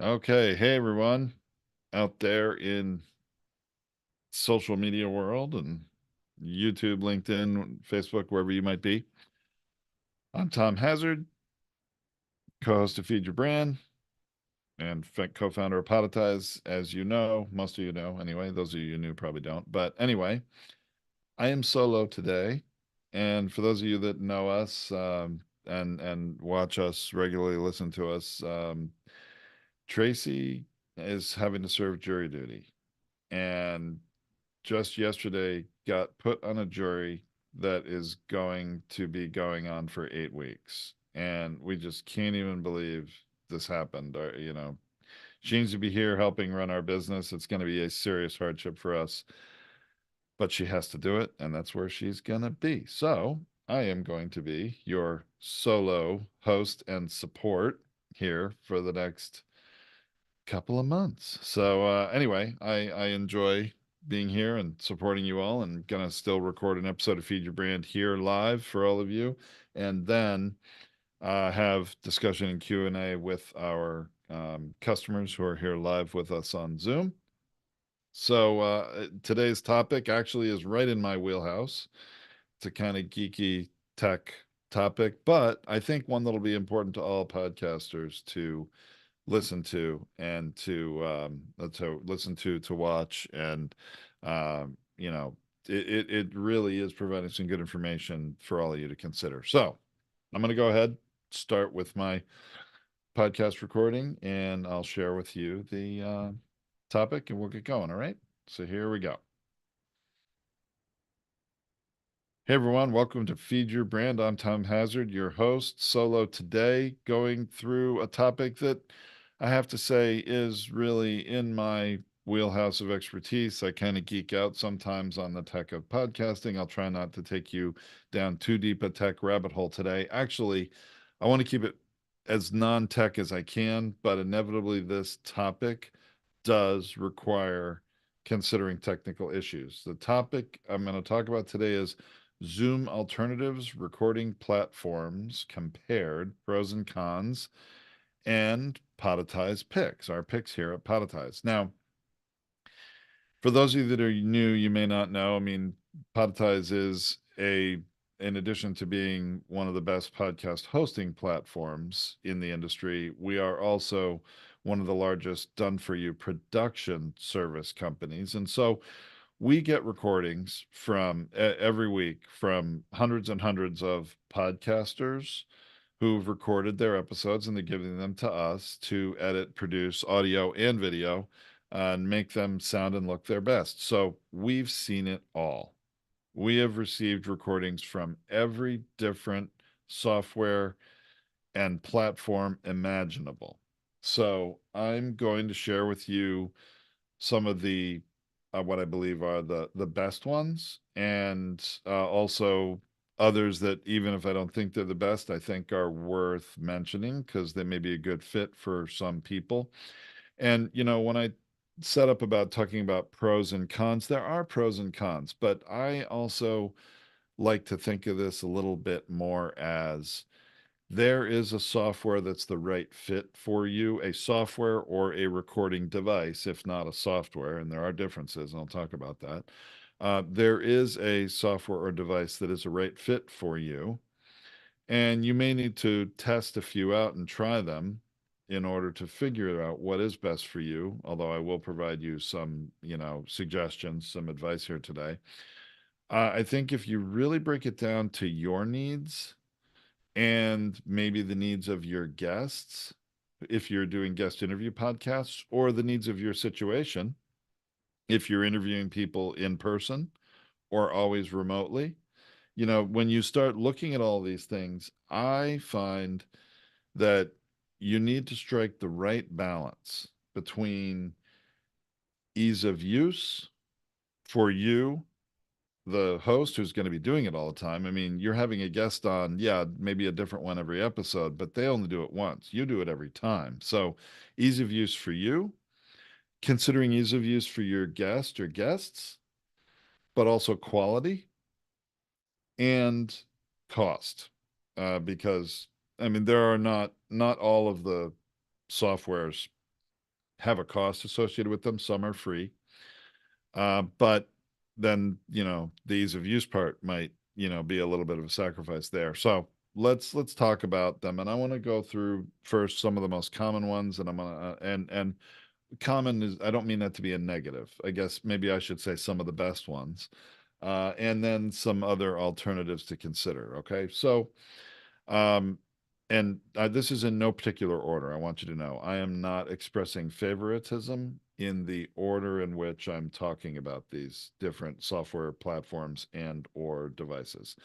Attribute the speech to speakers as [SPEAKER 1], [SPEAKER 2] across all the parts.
[SPEAKER 1] Okay, hey everyone out there in social media world and YouTube, LinkedIn, Facebook, wherever you might be. I'm Tom Hazard, co-host of Feed Your Brand and co-founder of Podetize. As you know, most of you know anyway. Those of you new probably don't. But anyway, I am solo today, and for those of you that know us and watch us regularly, listen to us, Tracy is having to serve jury duty. And just yesterday got put on a jury that is going to be going on for 8 weeks. And we just can't even believe this happened. She needs to be here helping run our business. It's going to be a serious hardship for us, but she has to do it. And that's where she's going to be. So I am going to be your solo host and support here for the next couple of months. So anyway, I enjoy being here and supporting you all, and gonna still record an episode of Feed Your Brand here live for all of you, and then have discussion and Q&A with our customers who are here live with us on Zoom. So today's topic actually is right in my wheelhouse. It's a kind of geeky tech topic, but I think one that'll be important to all podcasters to listen to and to listen to watch, and it really is providing some good information for all of you to consider. So I'm going to go ahead, start with my podcast recording, and I'll share with you the topic, and we'll get going. All right, so here we go. Hey everyone, welcome to Feed Your Brand. I'm Tom Hazard, your host, solo today, going through a topic that I have to say is really in my wheelhouse of expertise. I kind of geek out sometimes on the tech of podcasting. I'll try not to take you down too deep a tech rabbit hole today. Actually, I want to keep it as non-tech as I can, but inevitably this topic does require considering technical issues. The topic I'm going to talk about today is Zoom alternatives, recording platforms compared, pros and cons, and Podetize picks, our picks here at Podetize. Now, for those of you that are new, you may not know, I mean, Podetize is in addition to being one of the best podcast hosting platforms in the industry, we are also one of the largest done for you production service companies. And so we get recordings from every week from hundreds and hundreds of podcasters who've recorded their episodes, and they're giving them to us to edit, produce audio and video, and make them sound and look their best. So we've seen it all. We have received recordings from every different software and platform imaginable. So I'm going to share with you some of the what I believe are the best ones, and also others that, even if I don't think they're the best, I think are worth mentioning because they may be a good fit for some people. And when I set up about talking about pros and cons, there are pros and cons, but I also like to think of this a little bit more as there is a software that's the right fit for you, a software or a recording device, if not a software, and there are differences, and I'll talk about that. There is a software or device that is a right fit for you, and you may need to test a few out and try them in order to figure out what is best for you, although I will provide you some, suggestions, some advice here today. I think if you really break it down to your needs, and maybe the needs of your guests, if you're doing guest interview podcasts, or the needs of your situation, if you're interviewing people in person or always remotely. When you start looking at all these things, I find that you need to strike the right balance between ease of use for you, the host who's going to be doing it all the time. I mean, you're having a guest on, yeah, maybe a different one every episode, but they only do it once. You do it every time. So ease of use for you, considering ease of use for your guest or guests, but also quality and cost. Because I mean, there are not all of the softwares have a cost associated with them. Some are free. But then, the ease of use part might, be a little bit of a sacrifice there. So let's talk about them. And I want to go through first some of the most common ones, and I'm gonna and common is, I don't mean that to be a negative. I guess maybe I should say some of the best ones, and then some other alternatives to consider. Okay, so um, and this is in no particular order. I want you to know I am not expressing favoritism in the order in which I'm talking about these different software platforms and or devices.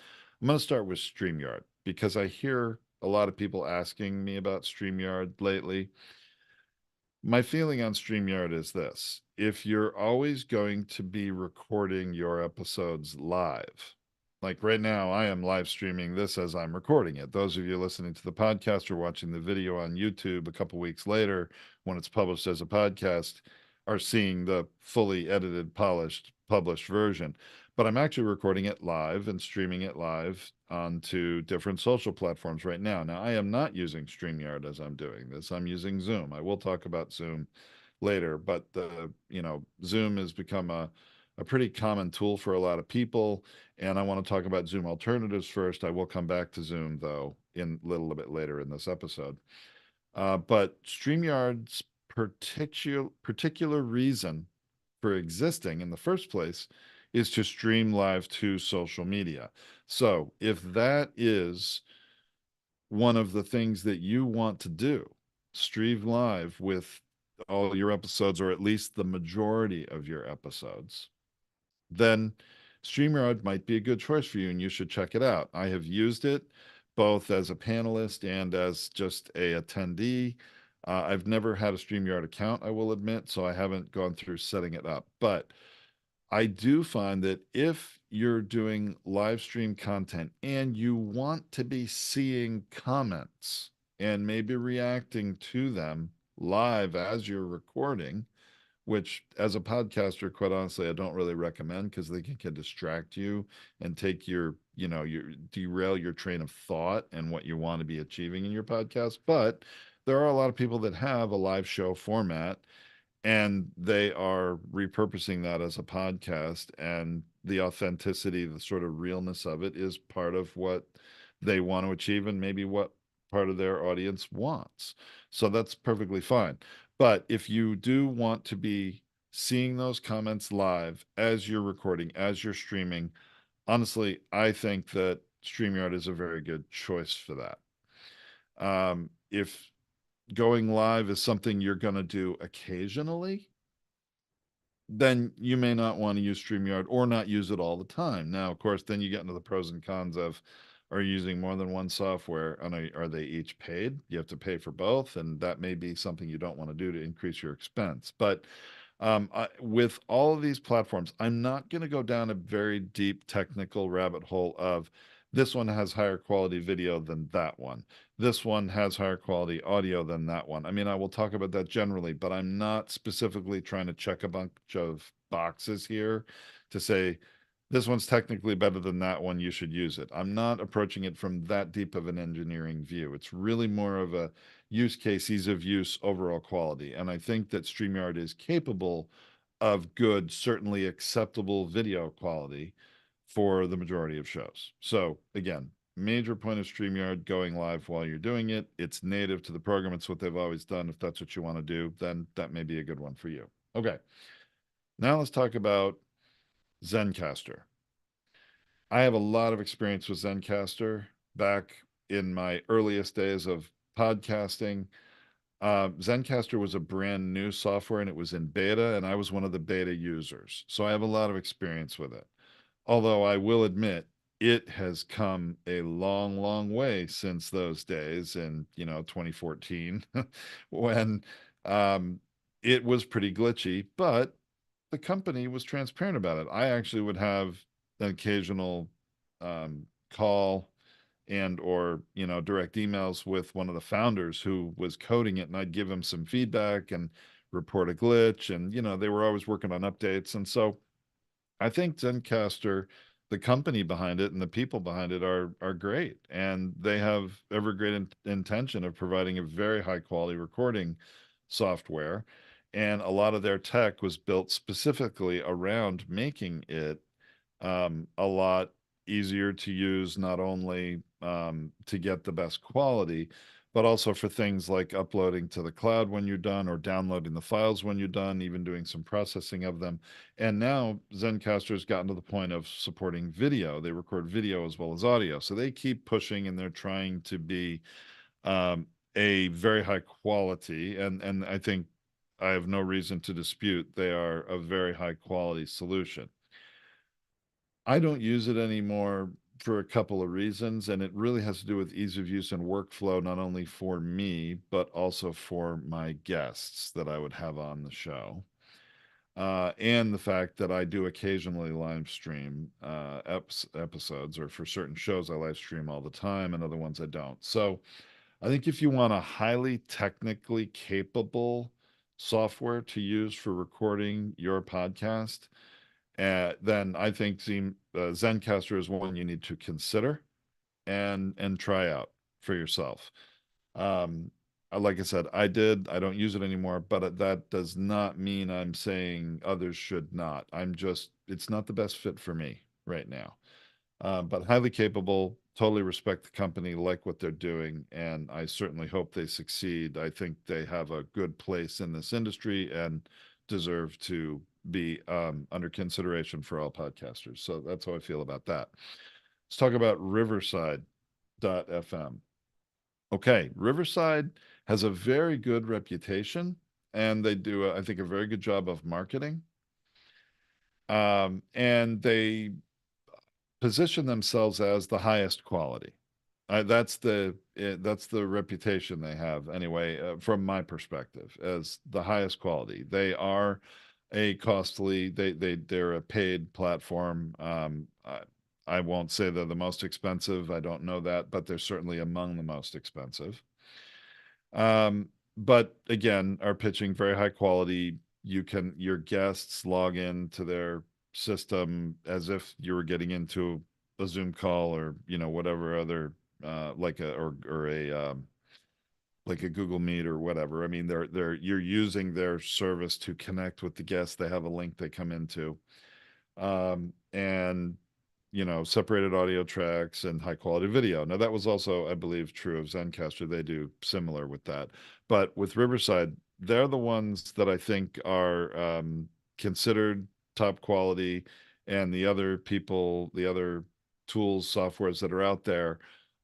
[SPEAKER 1] I'm going to start with StreamYard because I hear a lot of people asking me about StreamYard lately. My feeling on StreamYard is this: if you're always going to be recording your episodes live, like right now, I am live streaming this as I'm recording it. Those of you listening to the podcast or watching the video on YouTube a couple weeks later, when it's published as a podcast, are seeing the fully edited, polished, published version. But I'm actually recording it live and streaming it live onto different social platforms right now. Now, I am not using StreamYard as I'm doing this. I'm using Zoom. I will talk about Zoom later, but Zoom has become a pretty common tool for a lot of people. And I want to talk about Zoom alternatives first. I will come back to Zoom, though, in a little bit later in this episode. But StreamYard's particular reason for existing in the first place is to stream live to social media. So if that is one of the things that you want to do, stream live with all your episodes, or at least the majority of your episodes, then StreamYard might be a good choice for you and you should check it out. I have used it both as a panelist and as just a attendee. I've never had a StreamYard account, I will admit, so I haven't gone through setting it up. But I do find that if you're doing live stream content and you want to be seeing comments and maybe reacting to them live as you're recording, which as a podcaster, quite honestly, I don't really recommend because they can distract you and take your derail your train of thought and what you want to be achieving in your podcast. But there are a lot of people that have a live show format and they are repurposing that as a podcast, and the authenticity, the sort of realness of it is part of what they want to achieve and maybe what part of their audience wants. So that's perfectly fine. But if you do want to be seeing those comments live as you're recording, as you're streaming, honestly, I think that StreamYard is a very good choice for that. If going live is something you're going to do occasionally, then you may not want to use StreamYard or not use it all the time. Now, of course, then you get into the pros and cons of, are you using more than one software and are they each paid? You have to pay for both, and that may be something you don't want to do to increase your expense. But with all of these platforms, I'm not going to go down a very deep technical rabbit hole of this one has higher quality video than that one. This one has higher quality audio than that one. I mean, I will talk about that generally, but I'm not specifically trying to check a bunch of boxes here to say this one's technically better than that one, you should use it. I'm not approaching it from that deep of an engineering view. It's really more of a use case, ease of use, overall quality. And I think that StreamYard is capable of good, certainly acceptable video quality for the majority of shows. So again, major point of StreamYard: going live while you're doing it. It's native to the program. It's what they've always done. If that's what you want to do, then that may be a good one for you. Okay. Now let's talk about Zencastr. I have a lot of experience with Zencastr back in my earliest days of podcasting. Zencastr was a brand new software and it was in beta, and I was one of the beta users. So I have a lot of experience with it. Although I will admit, it has come a long, long way since those days in, 2014, when um, it was pretty glitchy, but the company was transparent about it. I actually would have an occasional call and or direct emails with one of the founders who was coding it, and I'd give him some feedback and report a glitch, and they were always working on updates. And so I think Zencaster, the company behind it and the people behind it, are great, and they have every great intention of providing a very high quality recording software. And a lot of their tech was built specifically around making it a lot easier to use, not only to get the best quality, but also for things like uploading to the cloud when you're done, or downloading the files when you're done, even doing some processing of them. And now Zencaster has gotten to the point of supporting video. They record video as well as audio. So they keep pushing, and they're trying to be um, a very high quality. And I think I have no reason to dispute they are a very high quality solution. I don't use it anymore for a couple of reasons, and it really has to do with ease of use and workflow, not only for me, but also for my guests that I would have on the show. And the fact that I do occasionally live stream episodes, or for certain shows, I live stream all the time, and other ones I don't. So I think if you want a highly technically capable software to use for recording your podcast, then I think Zencaster is one you need to consider and try out for yourself. Um, like I said, I did. I don't use it anymore, but that does not mean I'm saying others should not. It's not the best fit for me right now. But highly capable, totally respect the company, like what they're doing, and I certainly hope they succeed. I think they have a good place in this industry and deserve to be under consideration for all podcasters. So that's how I feel about that. Let's talk about Riverside FM. Okay, Riverside has a very good reputation, and they do, I think, a very good job of marketing. And they position themselves as the highest quality. That's the reputation they have anyway, from my perspective, as the highest quality. They are a costly. They're a paid platform. I won't say they're the most expensive. I don't know that, but they're certainly among the most expensive. But again, are pitching very high quality. Your guests log in to their system as if you were getting into a Zoom call, or whatever other like a or a like a Google Meet or whatever. I mean, you're using their service to connect with the guests. They have a link they come into, and separated audio tracks and high quality video. Now, that was also, I believe, true of Zencaster. They do similar with that. But with Riverside, they're the ones that I think are considered top quality, and the other tools, softwares that are out there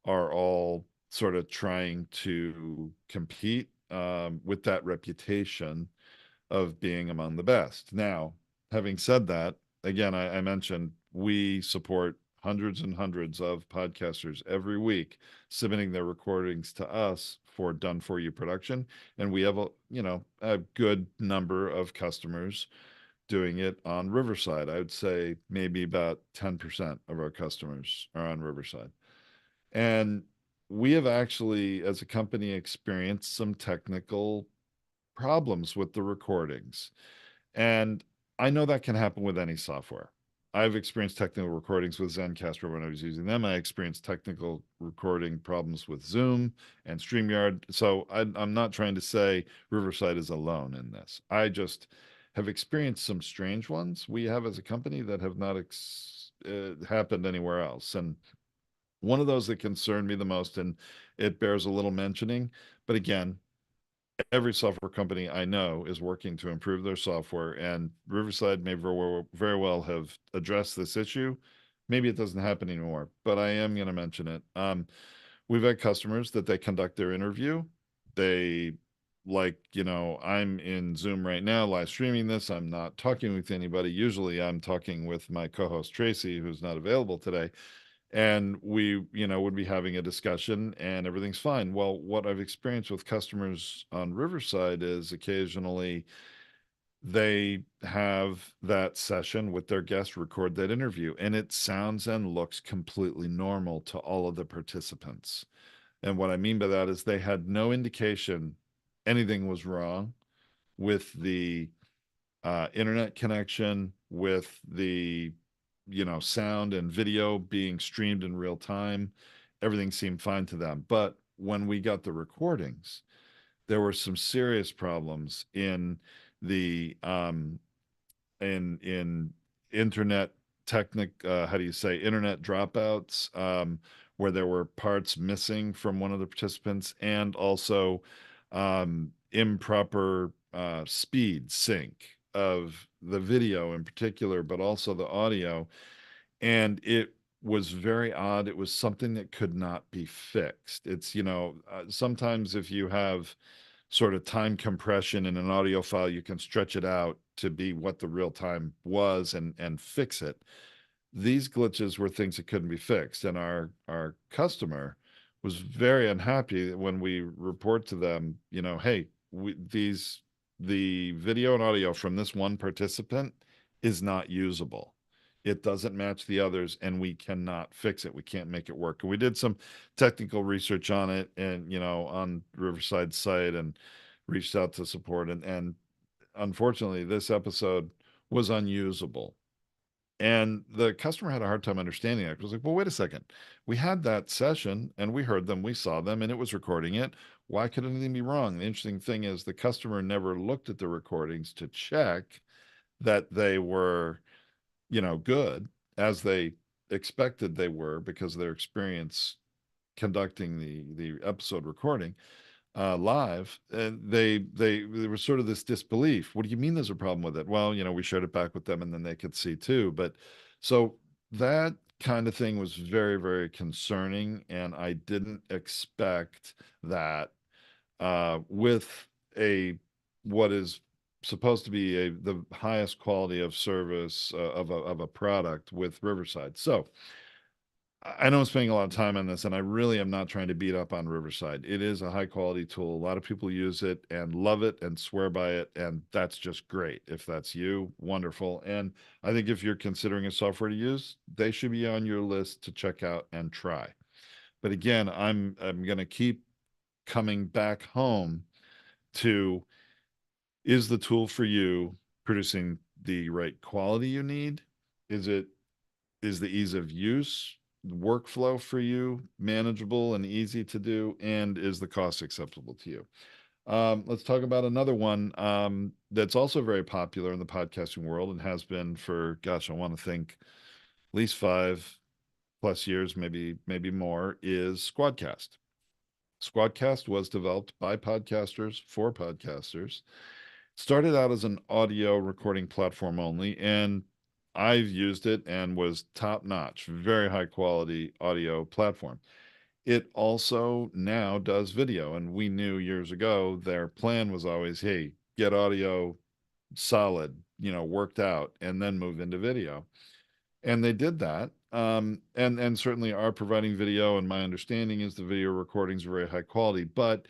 [SPEAKER 1] are all sort of trying to compete with that reputation of being among the best. Now, having said that, again, I mentioned we support hundreds and hundreds of podcasters every week submitting their recordings to us for done for you production, and we have a good number of customers doing it on Riverside. I would say maybe about 10% of our customers are on Riverside. And we have actually, as a company, experienced some technical problems with the recordings. And I know that can happen with any software. I've experienced technical recordings with Zencaster when I was using them. I experienced technical recording problems with Zoom and StreamYard. So I'm not trying to say Riverside is alone in this. I just have experienced some strange ones we have as a company that have not happened anywhere else. And one of those that concerned me the most, and it bears a little mentioning, but again, every software company I know is working to improve their software, and Riverside may very well have addressed this issue. Maybe it doesn't happen anymore, but I am going to mention it. We've had customers that they conduct their interview. They I'm in Zoom right now, live streaming this. I'm not talking with anybody. Usually I'm talking with my co-host Tracy, who's not available today, and we would be having a discussion and everything's fine. Well, what I've experienced with customers on Riverside is occasionally they have that session with their guest, record that interview, and it sounds and looks completely normal to all of the participants. And what I mean by that is they had no indication anything was wrong with the internet connection, with the sound and video being streamed in real time. Everything seemed fine to them. But when we got the recordings, there were some serious problems in the in internet how do you say, internet dropouts, where there were parts missing from one of the participants, and also improper speed sync of the video in particular, but also the audio. And it was very odd. It was something that could not be fixed. It's, sometimes if you have sort of time compression in an audio file, you can stretch it out to be what the real time was and fix it. These glitches were things that couldn't be fixed, and our customer was very unhappy when we report to them, hey, the video and audio from this one participant is not usable. It doesn't match the others, and we cannot fix it. We can't make it work. And we did some technical research on it, and on Riverside's site, and reached out to support, and unfortunately, this episode was unusable. And the customer had a hard time understanding it. It was like, well, wait a second. We had that session and we heard them, we saw them, and it was recording it. Why could anything be wrong? The interesting thing is the customer never looked at the recordings to check that they were, good, as they expected they were, because of their experience conducting the episode recording live. And there was sort of this disbelief. What do you mean there's a problem with it? Well, we shared it back with them, and then they could see too. But so that kind of thing was very, very concerning, and I didn't expect that with a what is supposed to be the highest quality of service of a product with Riverside. So I know I'm spending a lot of time on this, and I really am not trying to beat up on Riverside. It is a high quality tool. A lot of people use it and love it and swear by it, and that's just great. If that's you, wonderful. And I think if you're considering a software to use, they should be on your list to check out and try. But again, I'm going to keep coming back home to, is the tool for you producing the right quality you need? Is the ease of use workflow for you manageable and easy to do? And is the cost acceptable to you? Let's talk about another one that's also very popular in the podcasting world and has been for, gosh, I want to think at least 5+ years, maybe more, is Squadcast. Squadcast was developed by podcasters for podcasters. Started out as an audio recording platform only, and I've used it and was top notch, very high quality audio platform. It also now does video, and we knew years ago their plan was always, hey, get audio solid, worked out, and then move into video. And they did that. And certainly are providing video, and my understanding is the video recordings are very high quality. But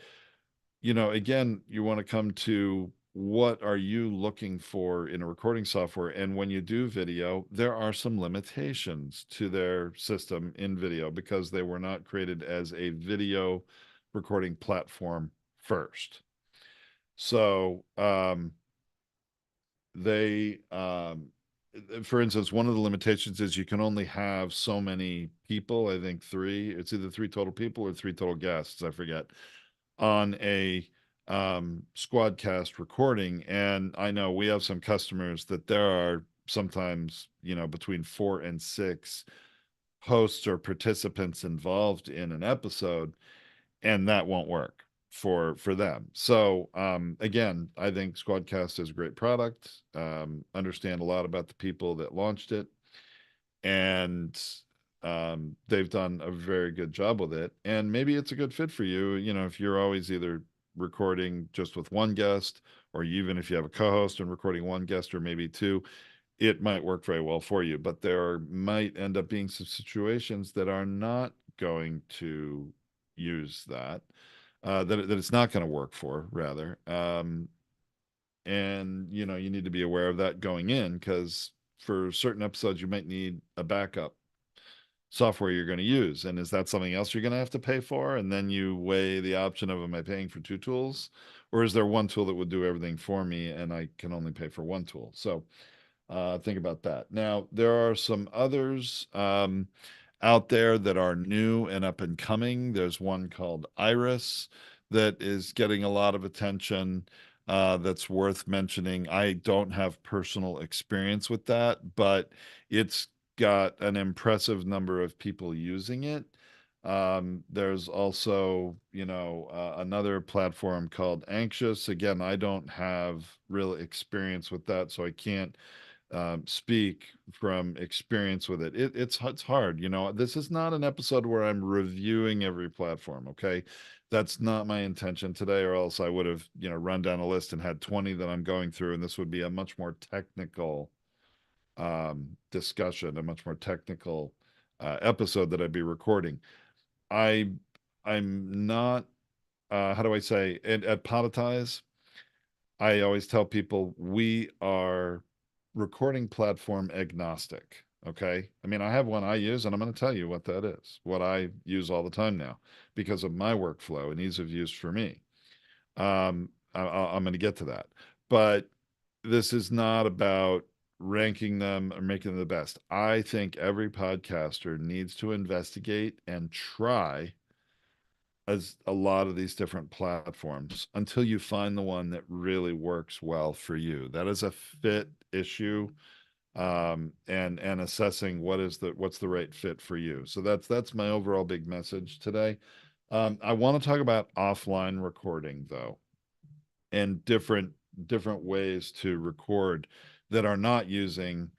[SPEAKER 1] again, you want to come to, what are you looking for in a recording software? And when you do video, there are some limitations to their system in video because they were not created as a video recording platform first. So they, for instance, one of the limitations is you can only have so many people. I think three. It's either three total people or three total guests. I forget, on a Squadcast recording. And I know we have some customers that there are sometimes, between 4 and 6 hosts or participants involved in an episode, and that won't work for them. So again, I think Squadcast is a great product. Understand a lot about the people that launched it, and they've done a very good job with it. And maybe it's a good fit for you, if you're always either recording just with one guest, or even if you have a co-host and recording one guest or maybe two, it might work very well for you. But there might end up being some situations that are not going to use that it's not going to work for, rather. And you need to be aware of that going in, because for certain episodes you might need a backup software you're going to use. And is that something else you're going to have to pay for? And then you weigh the option of, am I paying for two tools, or is there one tool that would do everything for me and I can only pay for one tool? So think about that. Now, there are some others out there that are new and up and coming. There's one called Iris that is getting a lot of attention. that's worth mentioning. I don't have personal experience with that, but it's got an impressive number of people using it. There's also, another platform called Anxious. Again, I don't have real experience with that, so I can't speak from experience with it. It's hard. This is not an episode where I'm reviewing every platform. Okay, that's not my intention today, or else I would have run down a list and had 20 that I'm going through, and this would be a much more technical discussion, a much more technical episode that I'd be recording. I I'm not. How do I say? At Podetize, I always tell people we are recording platform agnostic. Okay. I mean, I have one I use, and I'm going to tell you what that is, what I use all the time now because of my workflow and ease of use for me. I'm going to get to that. But this is not about ranking them or making them the best. I think every podcaster needs to investigate and try as a lot of these different platforms until you find the one that really works well for you. That is a fit issue, and assessing what's the right fit for you. So that's my overall big message today. I want to talk about offline recording though, and different ways to record that are not using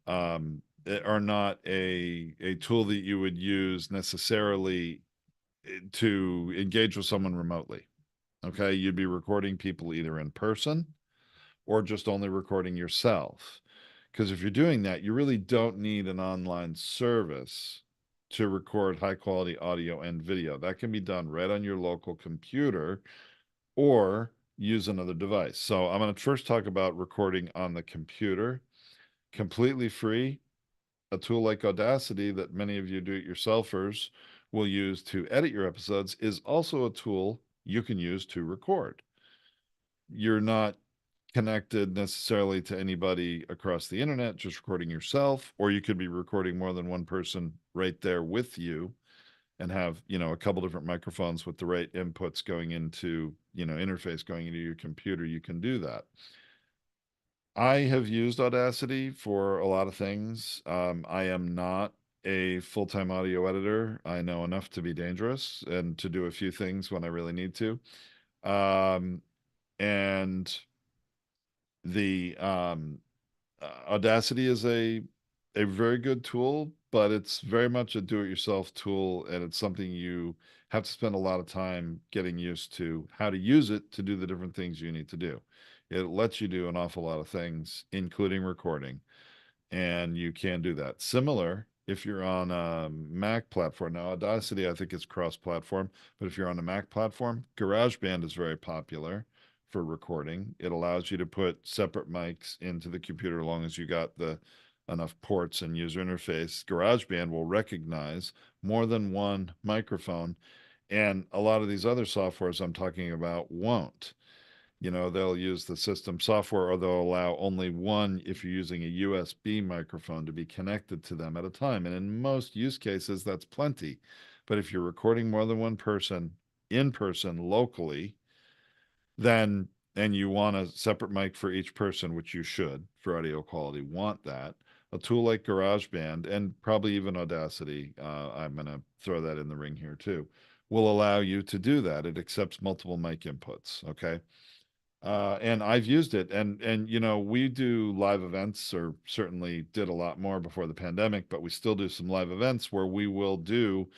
[SPEAKER 1] are not a tool that you would use necessarily to engage with someone remotely. Okay. You'd be recording people either in person or just only recording yourself. Because if you're doing that, you really don't need an online service to record high quality audio and video. That can be done right on your local computer or use another device. So I'm going to first talk about recording on the computer, completely free. A tool like Audacity that many of you do-it-yourselfers will use to edit your episodes is also a tool you can use to record. You're not connected necessarily to anybody across the internet, just recording yourself, or you could be recording more than one person right there with you and have, a couple different microphones with the right inputs going into, interface going into your computer. You can do that. I have used Audacity for a lot of things. I am not a full-time audio editor. I know enough to be dangerous and to do a few things when I really need to. Um, and the Audacity is a very good tool, but it's very much a do-it-yourself tool, and it's something you have to spend a lot of time getting used to how to use it to do the different things you need to do. It lets you do an awful lot of things, including recording, and you can do that. Similar if you're on a Mac platform. Now, Audacity, I think it's cross-platform, but if you're on a Mac platform, GarageBand is very popular for recording. It allows you to put separate mics into the computer as long as you got the enough ports and user interface. GarageBand will recognize more than one microphone, and a lot of these other softwares I'm talking about won't. They'll use the system software, or they'll allow only one, if you're using a USB microphone, to be connected to them at a time. And in most use cases, that's plenty. But if you're recording more than one person in person locally, then, and you want a separate mic for each person, which you should for audio quality, want that. A tool like GarageBand and probably even Audacity, I'm going to throw that in the ring here too, will allow you to do that. It accepts multiple mic inputs. Okay. And I've used it, and we do live events, or certainly did a lot more before the pandemic, but we still do some live events where we will do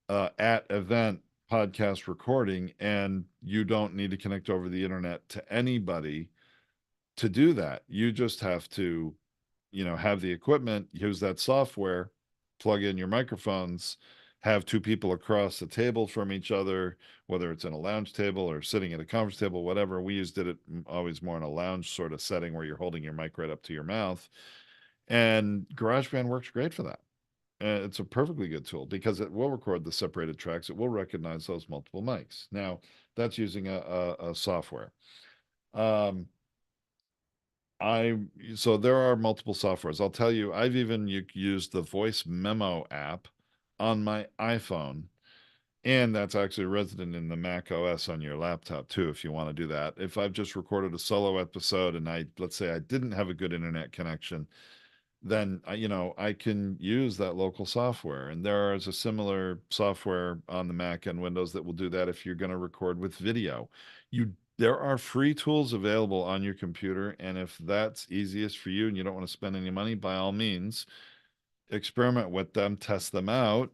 [SPEAKER 1] at event podcast recording, and you don't need to connect over the internet to anybody to do that. You just have to, have the equipment, use that software, plug in your microphones, have two people across the table from each other, whether it's in a lounge table or sitting at a conference table, whatever. We used it always more in a lounge sort of setting where you're holding your mic right up to your mouth. And GarageBand works great for that. It's a perfectly good tool because it will record the separated tracks. It will recognize those multiple mics. Now, that's using a software. Um, I so there are multiple softwares. I'll tell you, I've even used the voice memo app on my iPhone And that's actually resident in the Mac OS on your laptop too, if you want to do that. If I've just recorded a solo episode and let's say I didn't have a good internet connection, then I can use that local software. And there is a similar software on the Mac and Windows that will do that if you're going to record with video. There are free tools available on your computer, and if that's easiest for you and you don't want to spend any money, by all means, experiment with them, test them out,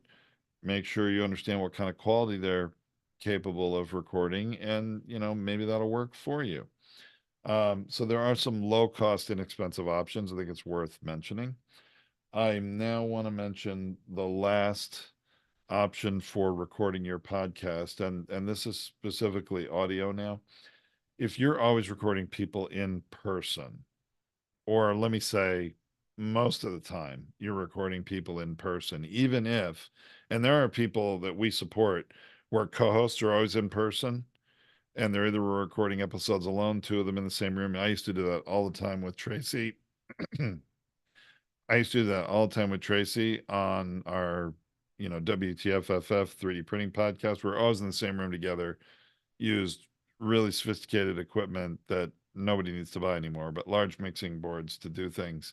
[SPEAKER 1] make sure you understand what kind of quality they're capable of recording, and maybe that'll work for you. So there are some low cost, inexpensive options. I think it's worth mentioning. I now want to mention the last option for recording your podcast, and this is specifically audio now. If you're always recording people in person, or let me say, most of the time you're recording people in person, even if, and there are people that we support where co-hosts are always in person and they're either recording episodes alone, two of them in the same room. I used to do that all the time with Tracy. I used to do that all the time with Tracy on our, WTFFF 3D printing podcast. We're always in the same room together, used really sophisticated equipment that nobody needs to buy anymore, but large mixing boards to do things.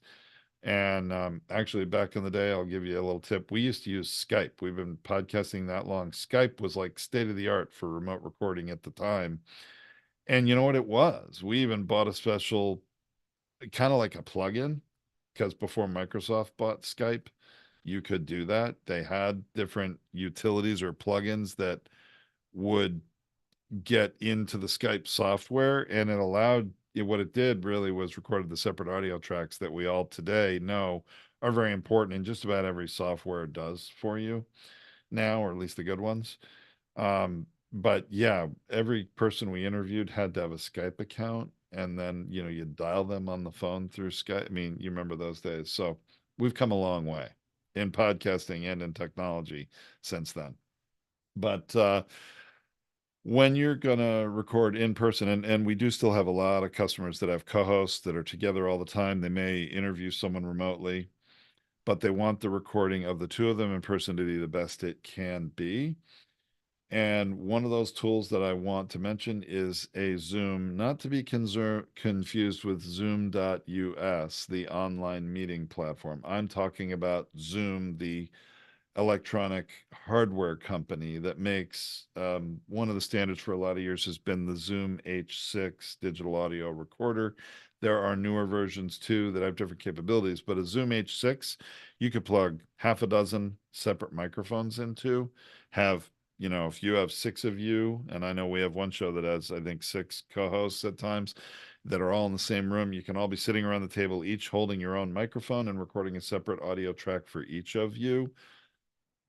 [SPEAKER 1] And actually, back in the day, I'll give you a little tip. We used to use Skype. We've been podcasting that long. Skype was like state of the art for remote recording at the time. And you know what it was? We even bought a special, kind of like a plugin, because before Microsoft bought Skype, you could do that. They had different utilities or plugins that would get into the Skype software, and what it did really was recorded the separate audio tracks that we all today know are very important, and just about every software does for you now, or at least the good ones. But yeah, every person we interviewed had to have a Skype account, and then you dial them on the phone through Skype. I mean, you remember those days. So we've come a long way in podcasting and in technology since then. But when you're gonna record in person, and we do still have a lot of customers that have co-hosts that are together all the time. They may interview someone remotely, but they want the recording of the two of them in person to be the best it can be. And one of those tools that I want to mention is a Zoom, not to be confused with Zoom.us, the online meeting platform. I'm talking about Zoom, the electronic hardware company that makes one of the standards for a lot of years has been the Zoom H6 digital audio recorder. There are newer versions too that have different capabilities, but a Zoom H6 you could plug half a dozen separate microphones into, have if you have six of you, and I know we have one show that has, I think, six co-hosts at times that are all in the same room, you can all be sitting around the table, each holding your own microphone and recording a separate audio track for each of you.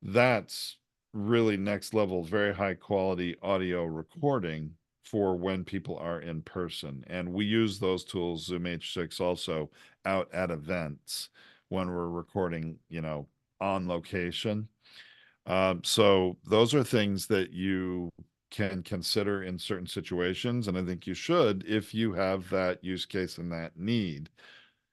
[SPEAKER 1] That's really next level, very high quality audio recording for when people are in person. And we use those tools, Zoom H6, also out at events when we're recording, on location. So those are things that you can consider in certain situations. And I think you should if you have that use case and that need.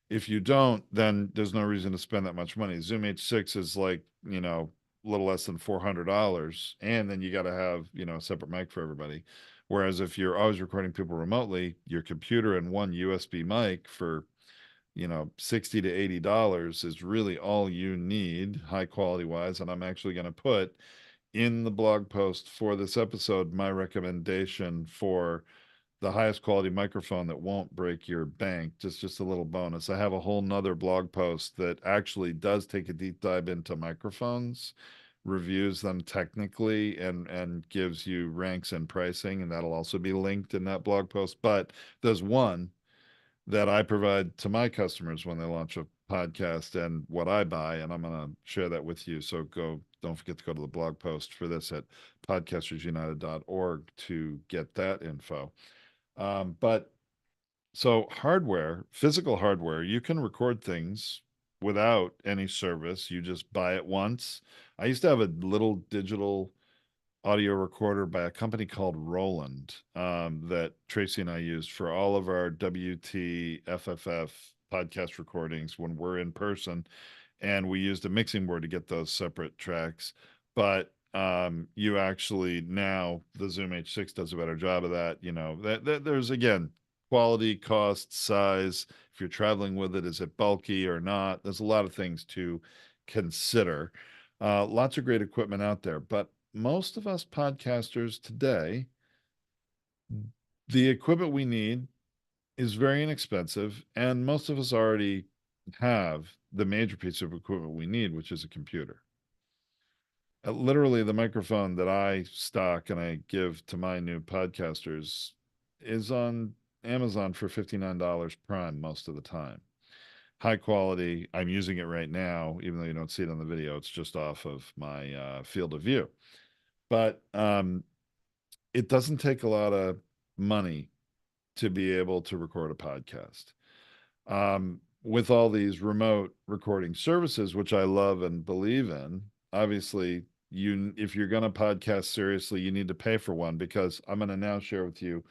[SPEAKER 1] If you don't, then there's no reason to spend that much money. Zoom H6 is like, a little less than $400. And then you got to have, a separate mic for everybody. Whereas if you're always recording people remotely, your computer and one USB mic for, 60 to $80 is really all you need, high quality wise. And I'm actually going to put in the blog post for this episode my recommendation for the highest quality microphone that won't break your bank. Just a little bonus. I have a whole nother blog post that actually does take a deep dive into microphones, reviews them technically, and gives you ranks and pricing, and that'll also be linked in that blog post. But there's one that I provide to my customers when they launch a podcast and what I buy, and I'm going to share that with you. So don't forget to go to the blog post for this at podcastersunited.org to get that info. But so hardware, physical hardware, you can record things without any service. You just buy it once. I used to have a little digital audio recorder by a company called Roland that Tracy and I used for all of our WTFFF podcast recordings when we're in person. And we used a mixing board to get those separate tracks. But You actually now the Zoom H6 does a better job of that. That there's again quality, cost, size. If you're traveling with it, is it bulky or not? There's a lot of things to consider. Lots of great equipment out there, but most of us podcasters today, the equipment we need is very inexpensive, and most of us already have the major piece of equipment we need, which is a computer. Literally, the microphone that I stock and I give to my new podcasters is on Amazon for $59 prime most of the time. High quality. I'm using it right now, even though you don't see it on the video. It's just off of my field of view. But it doesn't take a lot of money to be able to record a podcast. With all these remote recording services, which I love and believe in, obviously, if you're going to podcast seriously, you need to pay for one, because I'm going to now share with you.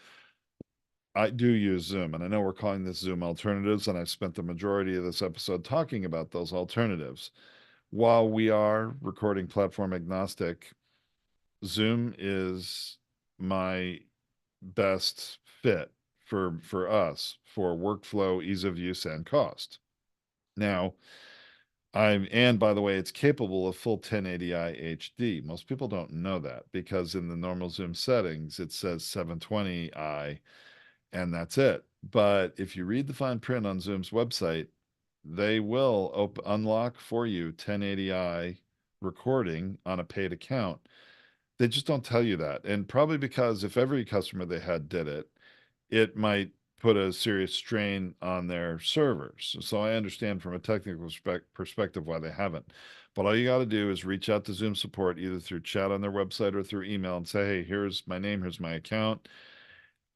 [SPEAKER 1] I do use Zoom, and I know we're calling this Zoom alternatives, and I've spent the majority of this episode talking about those alternatives. While we are recording platform agnostic, Zoom is my best fit for us for workflow, ease of use, and cost. Now, and by the way, it's capable of full 1080i HD. Most people don't know that, because in the normal Zoom settings, it says 720i, and that's it. But if you read the fine print on Zoom's website, they will unlock for you 1080i recording on a paid account. They just don't tell you that. And probably because if every customer they had did it, it might put a serious strain on their servers. So I understand from a technical perspective why they haven't. But all you got to do is reach out to Zoom support either through chat on their website or through email and say, hey, here's my name, here's my account.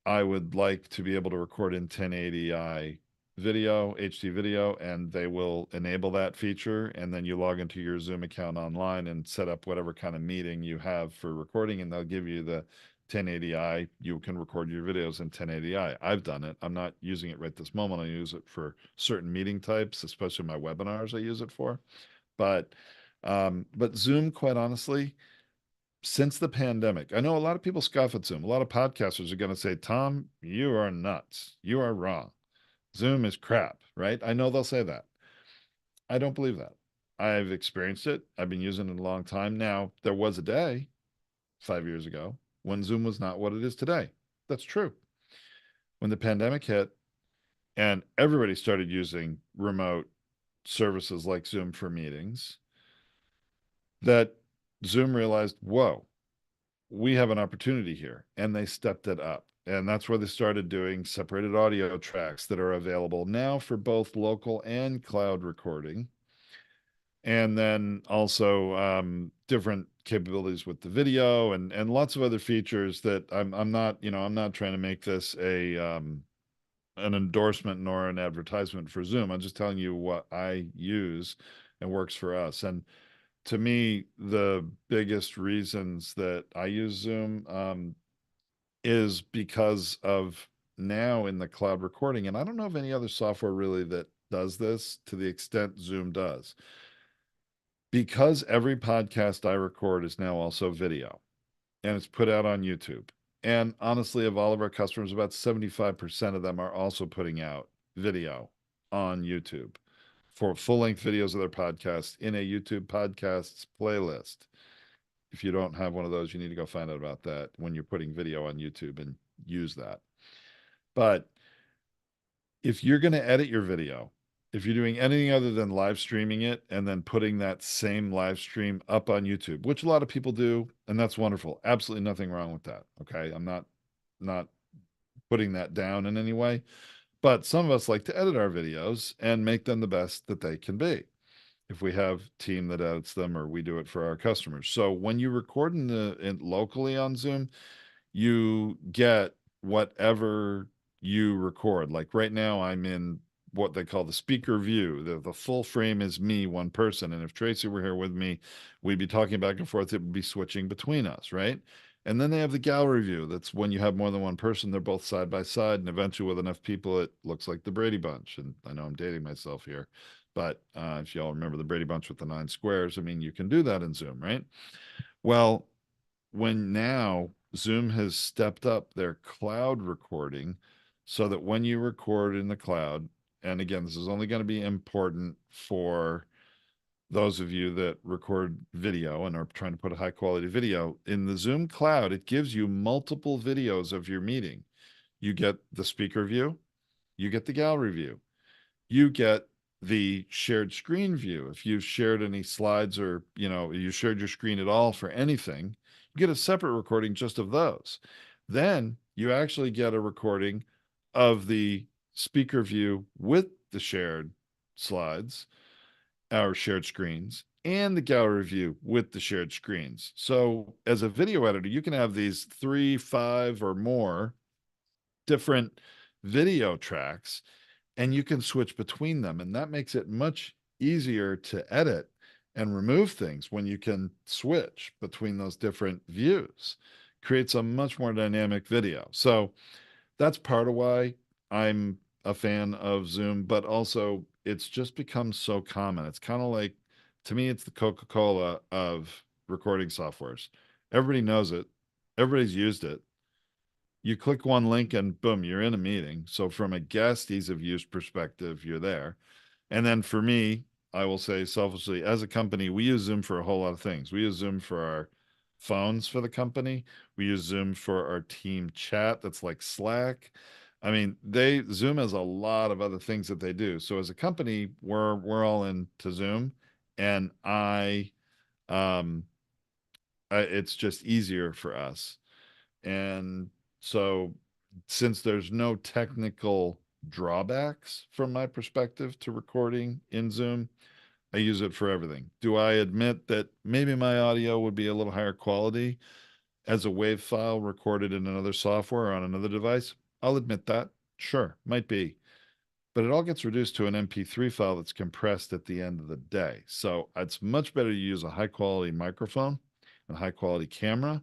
[SPEAKER 1] I would like to be able to record in 1080i video, HD video, and they will enable that feature. And then you log into your Zoom account online and set up whatever kind of meeting you have for recording, and they'll give you the 1080i. You can record your videos in 1080i. I've done it. I'm not using it right this moment. I use it for certain meeting types, especially my webinars I use it for. But Zoom, quite honestly, since the pandemic, I know a lot of people scoff at Zoom. A lot of podcasters are going to say, Tom, you are nuts. You are wrong. Zoom is crap, right? I know they'll say that. I don't believe that. I've experienced it. I've been using it a long time now. There was a day 5 years ago when Zoom was not what it is today. That's true. When the pandemic hit and everybody started using remote services like Zoom for meetings, that Zoom realized, whoa, we have an opportunity here, and they stepped it up. And that's where they started doing separated audio tracks that are available now for both local and cloud recording. And then also different capabilities with the video, and lots of other features that I'm not, I'm not trying to make this an endorsement nor an advertisement for Zoom. I'm just telling you what I use and works for us. And to me, the biggest reasons that I use Zoom is because of now in the cloud recording. And I don't know of any other software really that does this to the extent Zoom does. Because every podcast I record is now also video, and it's put out on YouTube. And honestly, of all of our customers, about 75% of them are also putting out video on YouTube for full-length videos of their podcasts in a YouTube podcasts playlist. If you don't have one of those, you need to go find out about that when you're putting video on YouTube and use that. But if you're going to edit your video, if you're doing anything other than live streaming it and then putting that same live stream up on YouTube, which a lot of people do, and that's wonderful. Absolutely nothing wrong with that. Okay. I'm not putting that down in any way, but some of us like to edit our videos and make them the best that they can be. If we have a team that edits them, or we do it for our customers. So when you record locally on Zoom, you get whatever you record. Like right now, I'm in what they call the speaker view. The full frame is me, one person. And if Tracy were here with me, we'd be talking back and forth. It would be switching between us, right? And then they have the gallery view. That's when you have more than one person. They're both side by side. And eventually, with enough people, it looks like the Brady Bunch. And I know I'm dating myself here. But if y'all remember the Brady Bunch with the 9 squares, I mean, you can do that in Zoom, right? Well, when now Zoom has stepped up their cloud recording so that when you record in the cloud, and again, this is only going to be important for those of you that record video and are trying to put a high quality video in the Zoom cloud, it gives you multiple videos of your meeting. You get the speaker view, you get the gallery view, you get the shared screen view. If you've shared any slides or, you shared your screen at all for anything, you get a separate recording just of those. Then you actually get a recording of the speaker view with the shared slides, our shared screens, and the gallery view with the shared screens. So as a video editor, you can have these 3, 5, or more different video tracks, and you can switch between them. And that makes it much easier to edit and remove things when you can switch between those different views. Creates a much more dynamic video. So that's part of why I'm a fan of Zoom, but also it's just become so common. It's kind of like, to me, it's the Coca-Cola of recording softwares. Everybody knows it, everybody's used it. You click one link and boom, you're in a meeting. So, from a guest ease of use perspective, you're there. And then for me, I will say selfishly, as a company, we use Zoom for a whole lot of things. We use Zoom for our phones for the company. We use Zoom for our team chat that's like Slack. I mean, Zoom has a lot of other things that they do. So as a company, we're all into Zoom, and um it's just easier for us. And so since there's no technical drawbacks from my perspective to recording in Zoom, I use it for everything. Do I admit that maybe my audio would be a little higher quality as a WAV file recorded in another software or on another device? I'll admit that. Sure, might be. But it all gets reduced to an MP3 file that's compressed at the end of the day. So it's much better to use a high quality microphone and high quality camera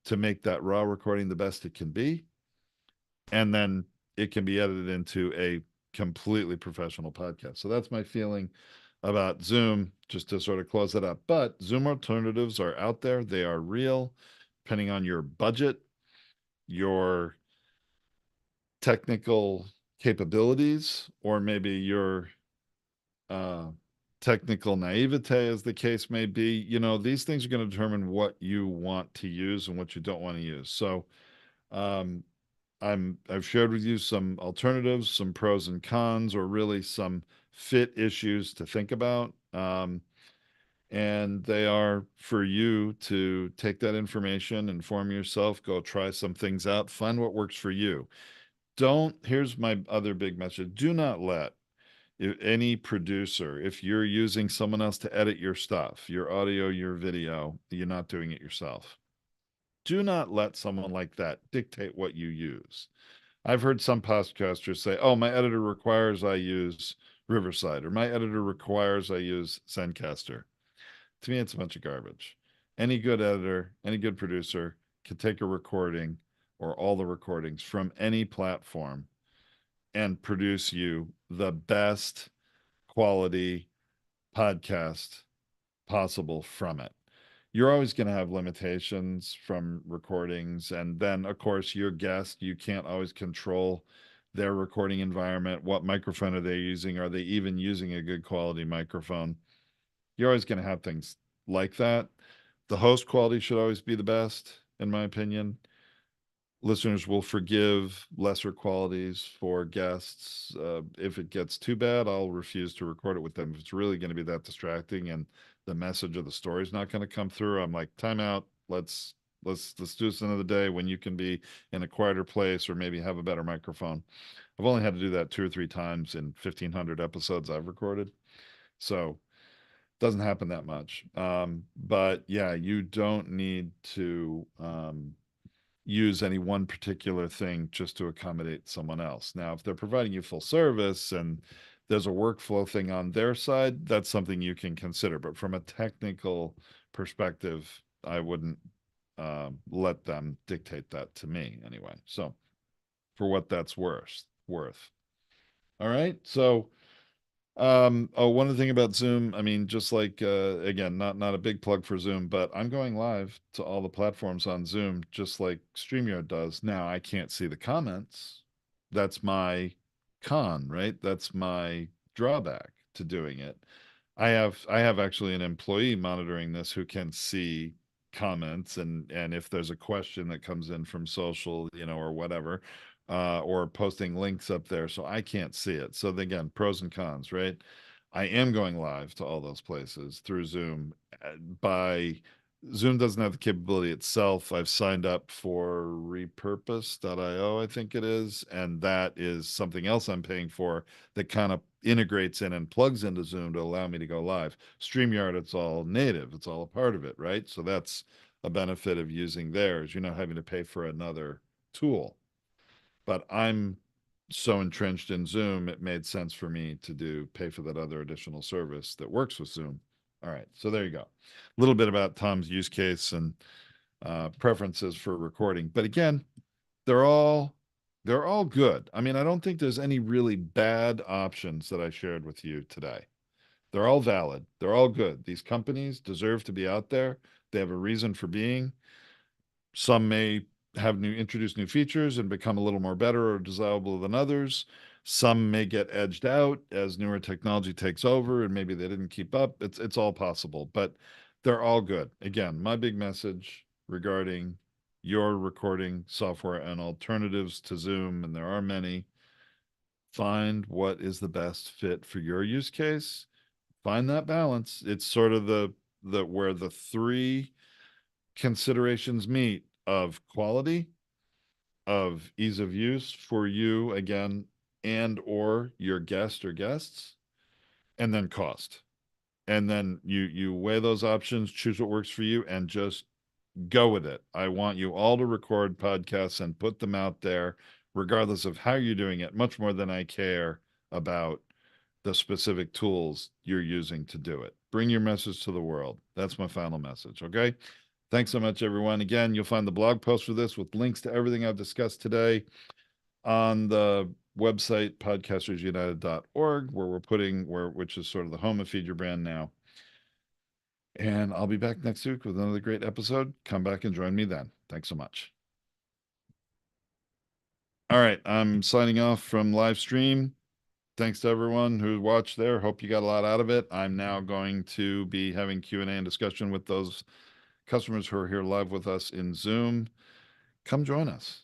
[SPEAKER 1] to make that raw recording the best it can be. And then it can be edited into a completely professional podcast. So that's my feeling about Zoom, just to sort of close it up. But Zoom alternatives are out there, they are real, depending on your budget, your technical capabilities, or maybe your uh, technical naivete, as the case may be. These things are going to determine what you want to use and what you don't want to use. So, um, I've shared with you some alternatives, some pros and cons, or really some fit issues to think about. And they are for you to take that information, inform yourself, go try some things out, find what works for you. Here's my other big message. Do not let any producer, if you're using someone else to edit your stuff, your audio, your video, you're not doing it yourself. Do not let someone like that dictate what you use. I've heard some podcasters say, oh, my editor requires I use Riverside, or my editor requires I use Zencaster. To me, it's a bunch of garbage. Any good editor, any good producer can take a recording or all the recordings from any platform and produce you the best quality podcast possible from it. You're always going to have limitations from recordings. And then, of course, your guest, you can't always control their recording environment. What microphone are they using? Are they even using a good quality microphone? You're always going to have things like that. The host quality should always be the best, in my opinion. Listeners will forgive lesser qualities for guests. If it gets too bad, I'll refuse to record it with them. If it's really going to be that distracting and the message of the story is not going to come through, I'm like, time out. Let's do this another day when you can be in a quieter place or maybe have a better microphone. I've only had to do that 2 or 3 times in 1,500 episodes I've recorded, so it doesn't happen that much. But yeah, you don't need to use any one particular thing just to accommodate someone else. Now, if they're providing you full service and there's a workflow thing on their side, that's something you can consider. But from a technical perspective, I wouldn't let them dictate that to me anyway. So, for what that's worth. All right. So, Oh, one thing about Zoom, I mean, just like again, not a big plug for Zoom, but I'm going live to all the platforms on Zoom, just like StreamYard does. Now I can't see the comments. That's my con, right? That's my drawback to doing it. I have actually an employee monitoring this who can see comments and if there's a question that comes in from social, or whatever, or posting links up there, so I can't see it. So again, pros and cons, right? I am going live to all those places through Zoom. By Zoom doesn't have the capability itself. I've signed up for repurpose.io, I think it is, and that is something else I'm paying for that kind of integrates in and plugs into Zoom to allow me to go live. StreamYard, it's all native, it's all a part of it, right? So that's a benefit of using theirs. You're not having to pay for another tool. But I'm so entrenched in Zoom, it made sense for me to pay for that other additional service that works with Zoom. All right, so there you go. A little bit about Tom's use case and preferences for recording. But again, they're all they're all good. I mean, I don't think there's any really bad options that I shared with you today. They're all valid. They're all good. These companies deserve to be out there. They have a reason for being. Some may have introduce new features and become a little more better or desirable than others. Some may get edged out as newer technology takes over and maybe they didn't keep up. It's all possible, but they're all good. Again, my big message regarding your recording software and alternatives to Zoom, and there are many, find what is the best fit for your use case. Find that balance. It's sort of the where the three considerations meet of quality, of ease of use for you again, and or your guest or guests, and then cost. And then you weigh those options, choose what works for you, and just go with it. I want you all to record podcasts and put them out there, regardless of how you're doing it, much more than I care about the specific tools you're using to do it. Bring your message to the world. That's my final message. Okay. Thanks so much, everyone. Again, you'll find the blog post for this with links to everything I've discussed today on the website podcastersunited.org, where we're putting which is sort of the home of Feed Your Brand now. And I'll be back next week with another great episode. Come back and join me then. Thanks so much. All right, I'm signing off from live stream. Thanks to everyone who watched there. Hope you got a lot out of it. I'm now going to be having Q&A and discussion with those customers who are here live with us in Zoom. Come join us.